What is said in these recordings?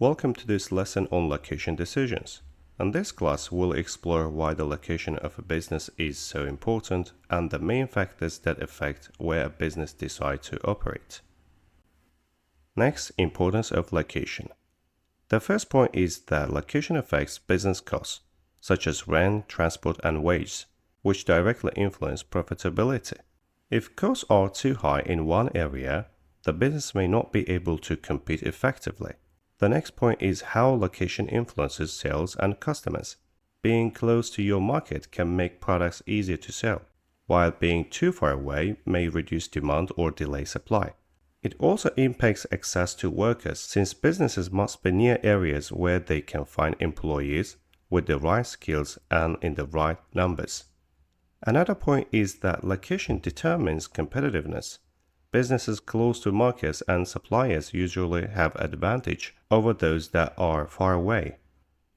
Welcome to this lesson on location decisions. In this class, we'll explore why the location of a business is so important and the main factors that affect where a business decides to operate. Next, importance of location. The first point is that location affects business costs, such as rent, transport, and wages, which directly influence profitability. If costs are too high in one area, the business may not be able to compete effectively. The next point is how location influences sales and customers. Being close to your market can make products easier to sell, while being too far away may reduce demand or delay supply. It also impacts access to workers since businesses must be near areas where they can find employees with the right skills and in the right numbers. Another point is that location determines competitiveness. Businesses close to markets and suppliers usually have advantage over those that are far away.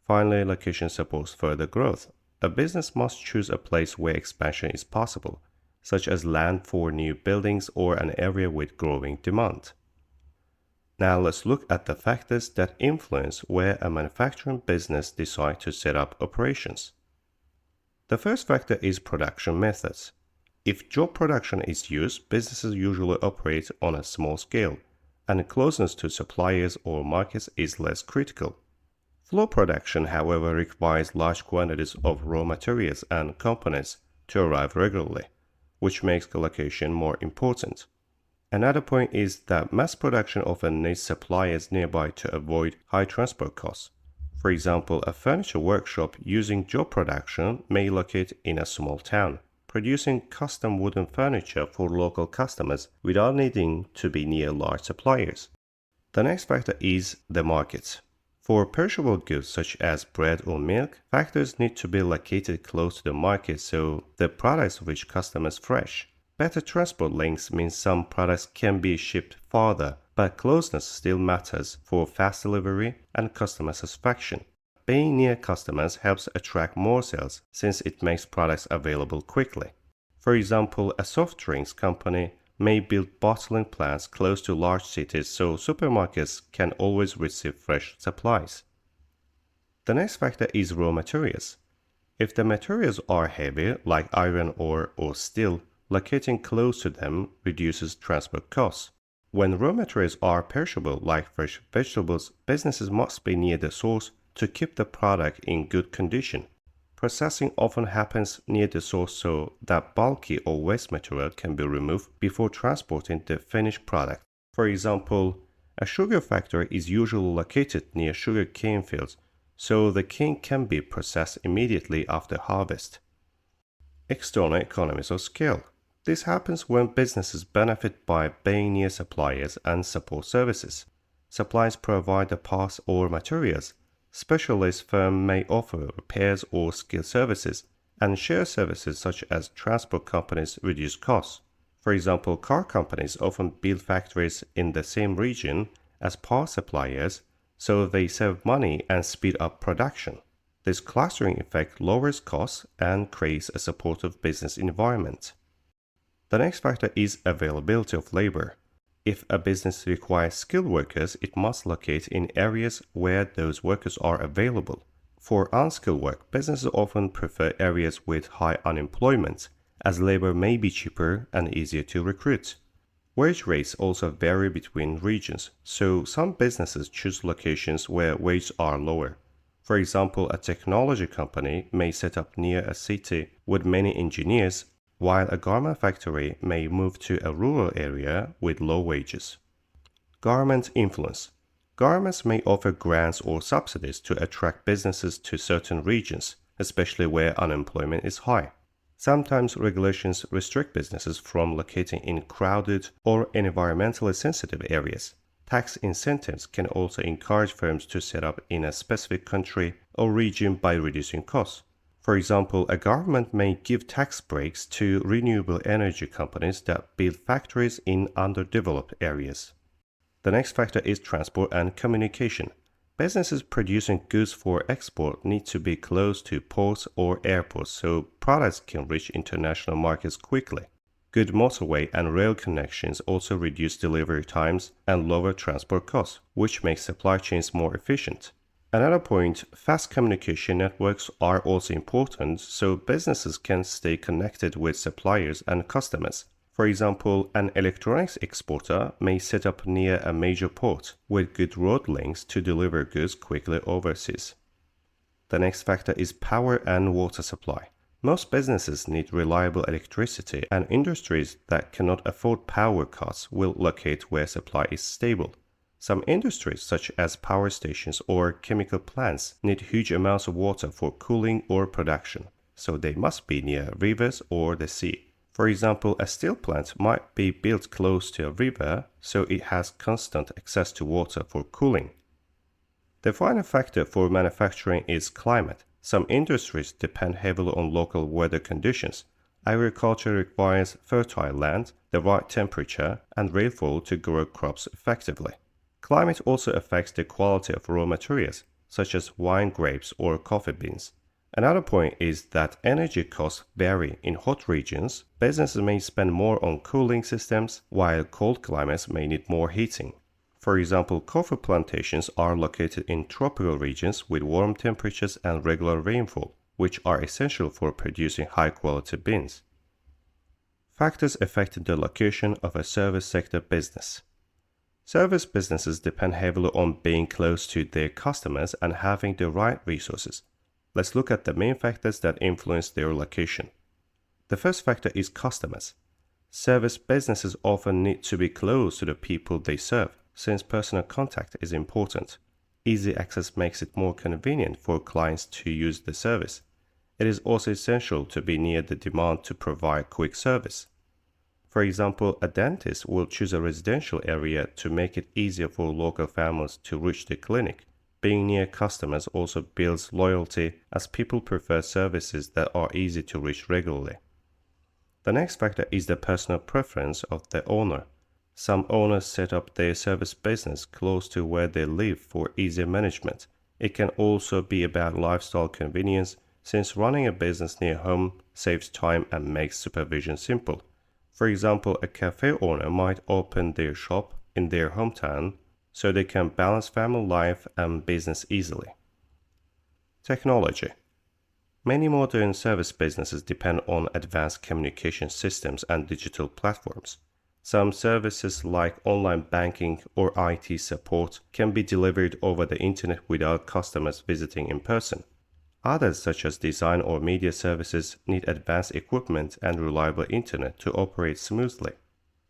Finally, location supports further growth. A business must choose a place where expansion is possible, such as land for new buildings or an area with growing demand. Now let's look at the factors that influence where a manufacturing business decides to set up operations. The first factor is production methods. If job production is used, businesses usually operate on a small scale, and closeness to suppliers or markets is less critical. Flow production, however, requires large quantities of raw materials and components to arrive regularly, which makes the location more important. Another point is that mass production often needs suppliers nearby to avoid high transport costs. For example, a furniture workshop using job production may locate in a small town, producing custom wooden furniture for local customers without needing to be near large suppliers. The next factor is the market. For perishable goods such as bread or milk, factories need to be located close to the market so the products reach customers fresh. Better transport links means some products can be shipped farther, but closeness still matters for fast delivery and customer satisfaction. Being near customers helps attract more sales since it makes products available quickly. For example, a soft drinks company may build bottling plants close to large cities so supermarkets can always receive fresh supplies. The next factor is raw materials. If the materials are heavy, like iron ore or steel, locating close to them reduces transport costs. When raw materials are perishable, like fresh vegetables, businesses must be near the source to keep the product in good condition. Processing often happens near the source so that bulky or waste material can be removed before transporting the finished product. For example, a sugar factory is usually located near sugar cane fields, so the cane can be processed immediately after harvest. External economies of scale. This happens when businesses benefit by being near suppliers and support services. Suppliers provide the parts or materials. Specialist firms may offer repairs or skill services, and shared services such as transport companies reduce costs. For example, car companies often build factories in the same region as parts suppliers, so they save money and speed up production. This clustering effect lowers costs and creates a supportive business environment. The next factor is availability of labor. If a business requires skilled workers, it must locate in areas where those workers are available. For unskilled work, businesses often prefer areas with high unemployment, as labor may be cheaper and easier to recruit. Wage rates also vary between regions, so some businesses choose locations where wages are lower. For example, a technology company may set up near a city with many engineers, while a garment factory may move to a rural area with low wages. Government influence. Governments may offer grants or subsidies to attract businesses to certain regions, especially where unemployment is high. Sometimes regulations restrict businesses from locating in crowded or environmentally sensitive areas. Tax incentives can also encourage firms to set up in a specific country or region by reducing costs. For example, a government may give tax breaks to renewable energy companies that build factories in underdeveloped areas. The next factor is transport and communication. Businesses producing goods for export need to be close to ports or airports so products can reach international markets quickly. Good motorway and rail connections also reduce delivery times and lower transport costs, which makes supply chains more efficient. Another point, fast communication networks are also important so businesses can stay connected with suppliers and customers. For example, an electronics exporter may set up near a major port with good road links to deliver goods quickly overseas. The next factor is power and water supply. Most businesses need reliable electricity, and industries that cannot afford power cuts will locate where supply is stable. Some industries, such as power stations or chemical plants, need huge amounts of water for cooling or production, so they must be near rivers or the sea. For example, a steel plant might be built close to a river, so it has constant access to water for cooling. The final factor for manufacturing is climate. Some industries depend heavily on local weather conditions. Agriculture requires fertile land, the right temperature, and rainfall to grow crops effectively. Climate also affects the quality of raw materials, such as wine grapes or coffee beans. Another point is that energy costs vary. In hot regions, businesses may spend more on cooling systems, while cold climates may need more heating. For example, coffee plantations are located in tropical regions with warm temperatures and regular rainfall, which are essential for producing high-quality beans. Factors affecting the location of a service sector business. Service businesses depend heavily on being close to their customers and having the right resources. Let's look at the main factors that influence their location. The first factor is customers. Service businesses often need to be close to the people they serve, since personal contact is important. Easy access makes it more convenient for clients to use the service. It is also essential to be near the demand to provide quick service. For example, a dentist will choose a residential area to make it easier for local families to reach the clinic. Being near customers also builds loyalty as people prefer services that are easy to reach regularly. The next factor is the personal preference of the owner. Some owners set up their service business close to where they live for easier management. It can also be about lifestyle convenience, since running a business near home saves time and makes supervision simple. For example, a cafe owner might open their shop in their hometown so they can balance family life and business easily. Technology. Many modern service businesses depend on advanced communication systems and digital platforms. Some services like online banking or IT support can be delivered over the internet without customers visiting in person. Others, such as design or media services, need advanced equipment and reliable internet to operate smoothly.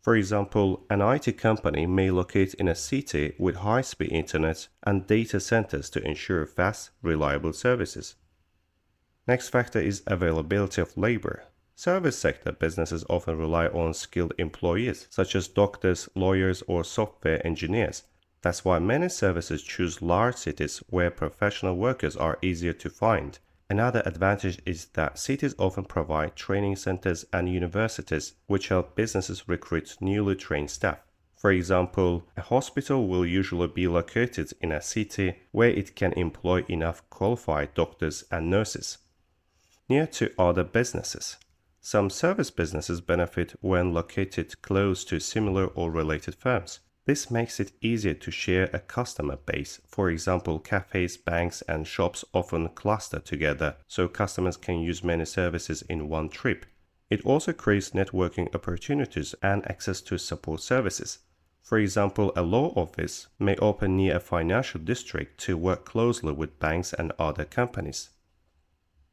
For example, an IT company may locate in a city with high-speed internet and data centers to ensure fast, reliable services. Next factor is availability of labor. Service sector businesses often rely on skilled employees, such as doctors, lawyers, or software engineers. That's why many services choose large cities where professional workers are easier to find. Another advantage is that cities often provide training centers and universities, which help businesses recruit newly trained staff. For example, a hospital will usually be located in a city where it can employ enough qualified doctors and nurses. Near to other businesses. Some service businesses benefit when located close to similar or related firms. This makes it easier to share a customer base. For example, cafes, banks, and shops often cluster together, so customers can use many services in one trip. It also creates networking opportunities and access to support services. For example, a law office may open near a financial district to work closely with banks and other companies.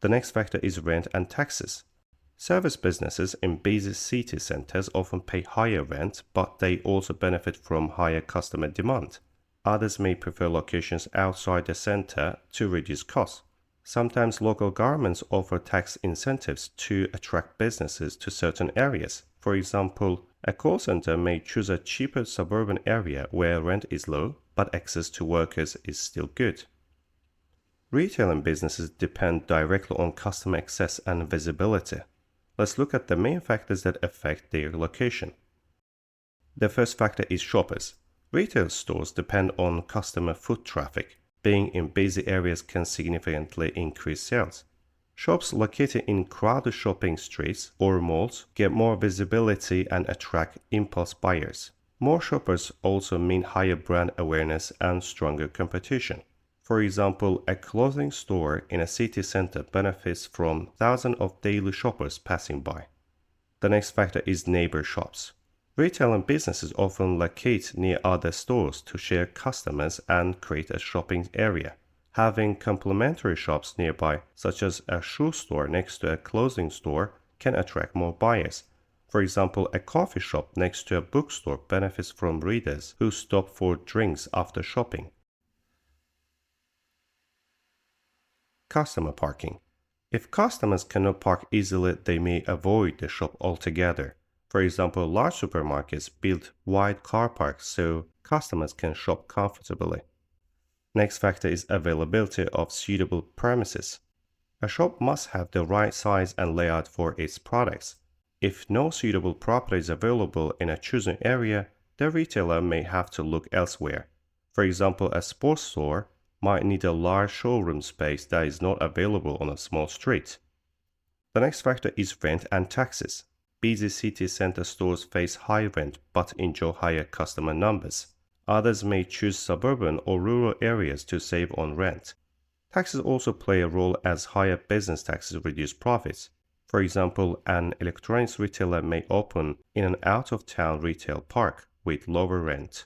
The next factor is rent and taxes. Service businesses in busy city centers often pay higher rent, but they also benefit from higher customer demand. Others may prefer locations outside the center to reduce costs. Sometimes local governments offer tax incentives to attract businesses to certain areas. For example, a call center may choose a cheaper suburban area where rent is low, but access to workers is still good. Retailing businesses depend directly on customer access and visibility. Let's look at the main factors that affect their location. The first factor is shoppers. Retail stores depend on customer foot traffic. Being in busy areas can significantly increase sales. Shops located in crowded shopping streets or malls get more visibility and attract impulse buyers. More shoppers also mean higher brand awareness and stronger competition. For example, a clothing store in a city center benefits from thousands of daily shoppers passing by. The next factor is neighbor shops. Retail and businesses often locate near other stores to share customers and create a shopping area. Having complementary shops nearby, such as a shoe store next to a clothing store, can attract more buyers. For example, a coffee shop next to a bookstore benefits from readers who stop for drinks after shopping. Customer parking. If customers cannot park easily, they may avoid the shop altogether. For example, large supermarkets build wide car parks so customers can shop comfortably. Next factor is availability of suitable premises. A shop must have the right size and layout for its products. If no suitable property is available in a chosen area, the retailer may have to look elsewhere. For example, a sports store might need a large showroom space that is not available on a small street. The next factor is rent and taxes. Busy city center stores face high rent but enjoy higher customer numbers. Others may choose suburban or rural areas to save on rent. Taxes also play a role as higher business taxes reduce profits. For example, an electronics retailer may open in an out-of-town retail park with lower rent.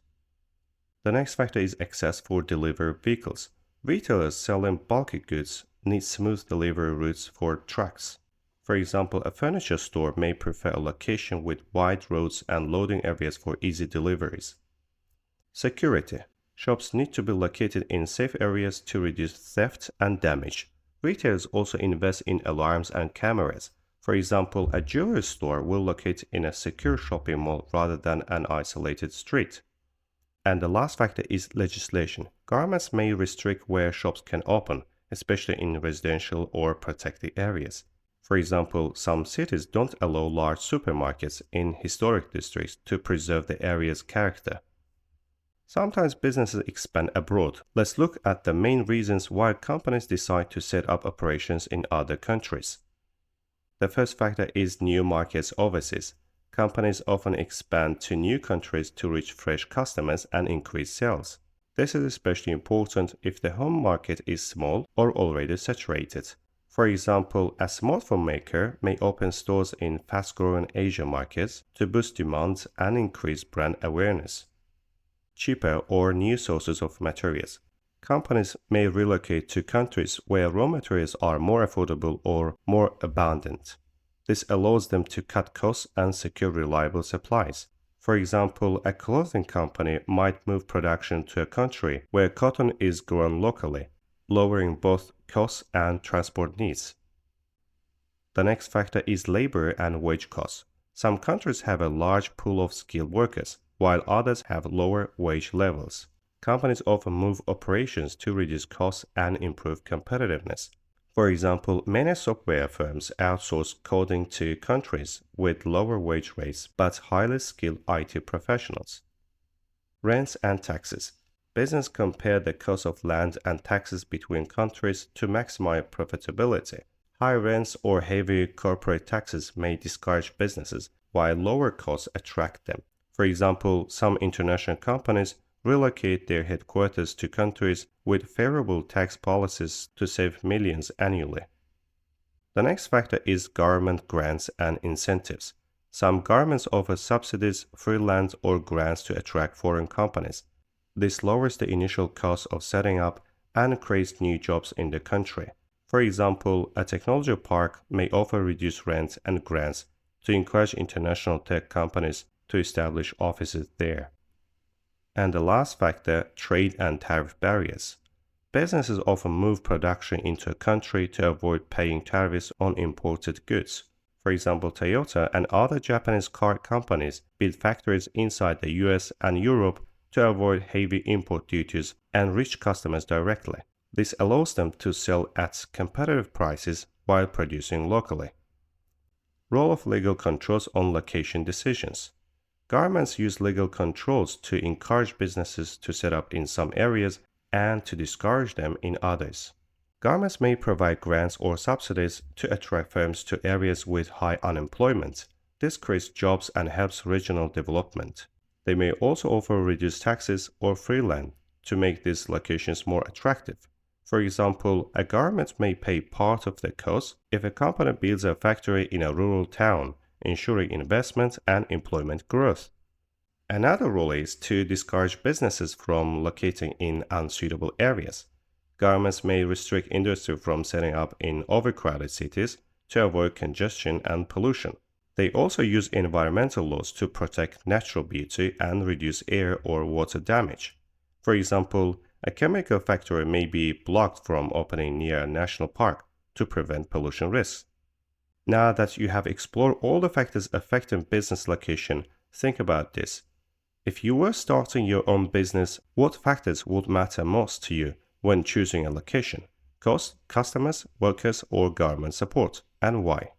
The next factor is access for delivery vehicles. Retailers selling bulky goods need smooth delivery routes for trucks. For example, a furniture store may prefer a location with wide roads and loading areas for easy deliveries. Security. Shops need to be located in safe areas to reduce theft and damage. Retailers also invest in alarms and cameras. For example, a jewelry store will locate in a secure shopping mall rather than an isolated street. And the last factor is legislation. Governments may restrict where shops can open, especially in residential or protected areas. For example, some cities don't allow large supermarkets in historic districts to preserve the area's character. Sometimes businesses expand abroad. Let's look at the main reasons why companies decide to set up operations in other countries. The first factor is new markets overseas. Companies often expand to new countries to reach fresh customers and increase sales. This is especially important if the home market is small or already saturated. For example, a smartphone maker may open stores in fast-growing Asian markets to boost demand and increase brand awareness. Cheaper or new sources of materials. Companies may relocate to countries where raw materials are more affordable or more abundant. This allows them to cut costs and secure reliable supplies. For example, a clothing company might move production to a country where cotton is grown locally, lowering both costs and transport needs. The next factor is labor and wage costs. Some countries have a large pool of skilled workers, while others have lower wage levels. Companies often move operations to reduce costs and improve competitiveness. For example, many software firms outsource coding to countries with lower wage rates but highly skilled IT professionals. Rents and taxes. Businesses compare the cost of land and taxes between countries to maximize profitability. High rents or heavy corporate taxes may discourage businesses, while lower costs attract them. For example, some international companies relocate their headquarters to countries with favorable tax policies to save millions annually. The next factor is government grants and incentives. Some governments offer subsidies, free land, or grants to attract foreign companies. This lowers the initial cost of setting up and creates new jobs in the country. For example, a technology park may offer reduced rent and grants to encourage international tech companies to establish offices there. And the last factor, trade and tariff barriers. Businesses often move production into a country to avoid paying tariffs on imported goods. For example, Toyota and other Japanese car companies build factories inside the US and Europe to avoid heavy import duties and reach customers directly. This allows them to sell at competitive prices while producing locally. Role of legal controls on location decisions. Governments use legal controls to encourage businesses to set up in some areas and to discourage them in others. Governments may provide grants or subsidies to attract firms to areas with high unemployment. This creates jobs and helps regional development. They may also offer reduced taxes or free land to make these locations more attractive. For example, a government may pay part of the cost if a company builds a factory in a rural town, ensuring investment and employment growth. Another rule is to discourage businesses from locating in unsuitable areas. Governments may restrict industry from setting up in overcrowded cities to avoid congestion and pollution. They also use environmental laws to protect natural beauty and reduce air or water damage. For example, a chemical factory may be blocked from opening near a national park to prevent pollution risks. Now that you have explored all the factors affecting business location, think about this. If you were starting your own business, what factors would matter most to you when choosing a location? Cost, customers, workers, or government support, and why?